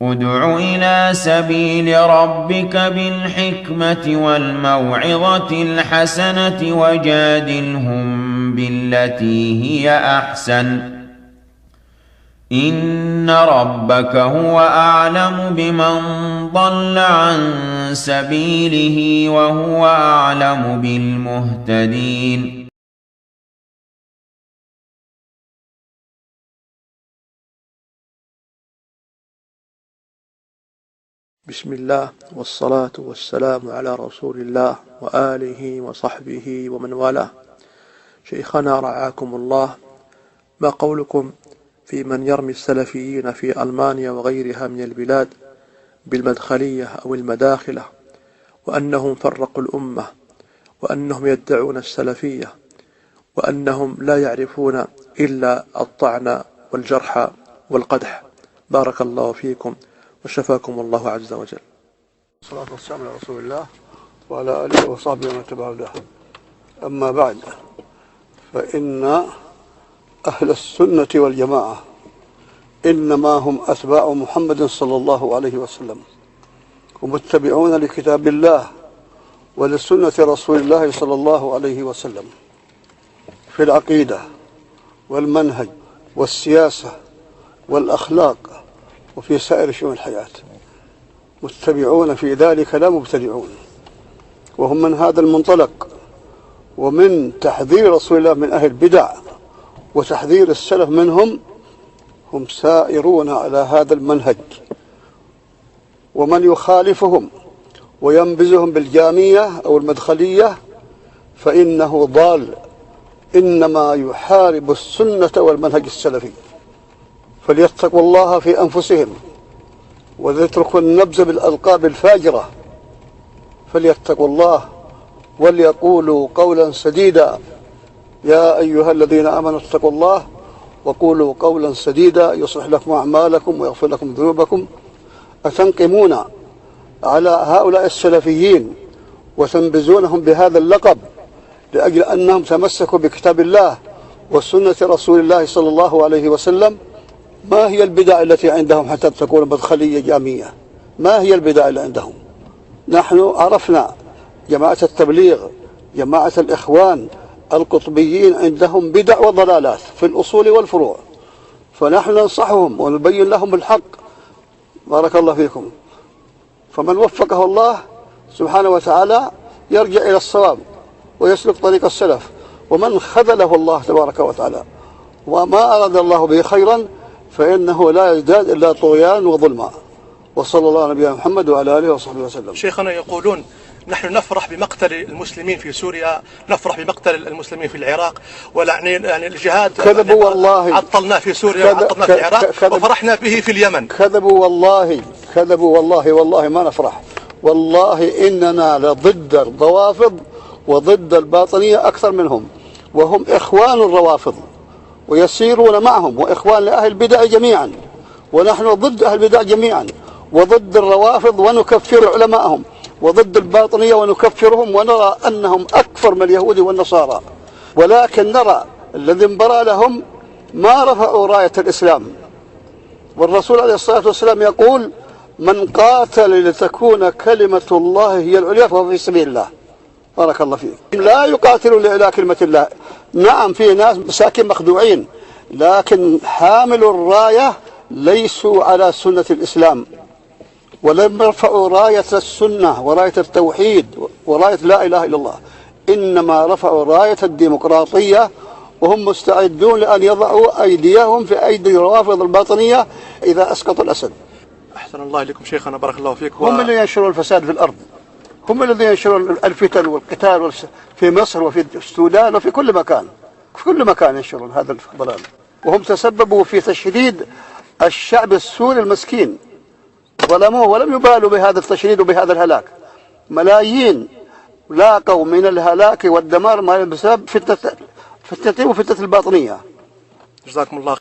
ادْعُ إِلَىٰ سَبِيلِ رَبِّكَ بِالْحِكْمَةِ وَالْمَوْعِظَةِ الْحَسَنَةِ وَجَادِلْهُم بِالَّتِي هِيَ أَحْسَنُ ۚ إِنَّ رَبَّكَ هُوَ أَعْلَمُ بِمَن ضَلَّ عَن سَبِيلِهِ وَهُوَ أَعْلَمُ بِالْمُهْتَدِينَ. بسم الله والصلاة والسلام على رسول الله وآله وصحبه ومن والاه. شيخنا رعاكم الله، ما قولكم في من يرمي السلفيين في ألمانيا وغيرها من البلاد بالمدخلية أو المداخلة، وأنهم فرقوا الأمة، وأنهم يدعون السلفية، وأنهم لا يعرفون إلا الطعن والجرح والقدح؟ بارك الله فيكم وشفاكم الله عز وجل. الصلاة والسلام على رسول الله وعلى آله وصحبه ومن تبعه له. أما بعد، فإن أهل السنة والجماعة إنما هم أتباع محمد صلى الله عليه وسلم، ومتبعون لكتاب الله ولسنة رسول الله صلى الله عليه وسلم في العقيدة والمنهج والسياسة والأخلاق وفي سائر شؤون الحياة، متبعون في ذلك لا مبتدعون. وهم من هذا المنطلق ومن تحذير رسول الله من أهل البدع وتحذير السلف منهم، هم سائرون على هذا المنهج. ومن يخالفهم وينبذهم بالجامية أو المدخلية فإنه ضال، إنما يحارب السنة والمنهج السلفي. فليتقوا الله في أنفسهم وليتركوا النبذ بالألقاب الفاجرة، فليتقوا الله وليقولوا قولا سديدا. يا أيها الذين آمنوا اتقوا الله وقولوا قولا سديدا يصلح لكم أعمالكم ويغفر لكم ذنوبكم. أتنقمون على هؤلاء السلفيين وتنبذونهم بهذا اللقب لأجل أنهم تمسكوا بكتاب الله وسنة رسول الله صلى الله عليه وسلم؟ ما هي البدع التي عندهم حتى تكون مدخلية جامية؟ ما هي البدع اللي عندهم؟ نحن عرفنا جماعة التبليغ، جماعة الإخوان، القطبيين عندهم بدع وضلالات في الأصول والفروع، فنحن ننصحهم ونبين لهم الحق. بارك الله فيكم. فمن وفقه الله سبحانه وتعالى يرجع إلى الصواب ويسلك طريق السلف، ومن خذله الله تبارك وتعالى وما أراد الله به خيرا فإنه لا يزداد إلا طغيان وظلما. وصلى الله على نبينا محمد وعلى آله وصحبه وسلم. شيخنا يقولون نحن نفرح بمقتل المسلمين في سوريا، نفرح بمقتل المسلمين في العراق، يعني الجهاد كذبوا والله. عطلناه في سوريا وعطلناه في العراق وفرحنا به في اليمن. كذبوا والله، كذبوا والله، والله ما نفرح. والله إننا لضد الروافض وضد الباطنية أكثر منهم، وهم إخوان الروافض ويسيرون معهم، وإخوان لأهل البدع جميعا، ونحن ضد أهل البدع جميعا وضد الروافض ونكفر علماءهم، وضد الباطنية ونكفرهم، ونرى أنهم أكثر من اليهود والنصارى. ولكن نرى الذي انبرى لهم ما رفعوا راية الإسلام. والرسول عليه الصلاة والسلام يقول: من قاتل لتكون كلمة الله هي العليا فهو في سبيل الله. بارك الله فيك. لا يقاتلون لإعلاء كلمة الله. نعم، في ناس مساكين مخدوعين، لكن حامل الراية ليسوا على سنة الإسلام، ولم يرفعوا راية السنة وراية التوحيد وراية لا إله إلا الله، إنما رفعوا راية الديمقراطية، وهم مستعدون لأن يضعوا أيديهم في أيدي الروافض الباطنية إذا أسقطوا الأسد. أحسن الله إليكم شيخنا، بارك الله فيك. هم اللي ينشرون الفساد في الأرض، هم الذين ينشرون الفتن والقتال في مصر وفي السودان وفي كل مكان، في كل مكان ينشرون هذا الضلال، وهم تسببوا في تشريد الشعب السوري المسكين، ظلموه ولم يبالوا بهذا التشريد وبهذا الهلاك. ملايين لاقوا من الهلاك والدمار بسبب فتنة وفتنة الباطنية. جزاكم الله.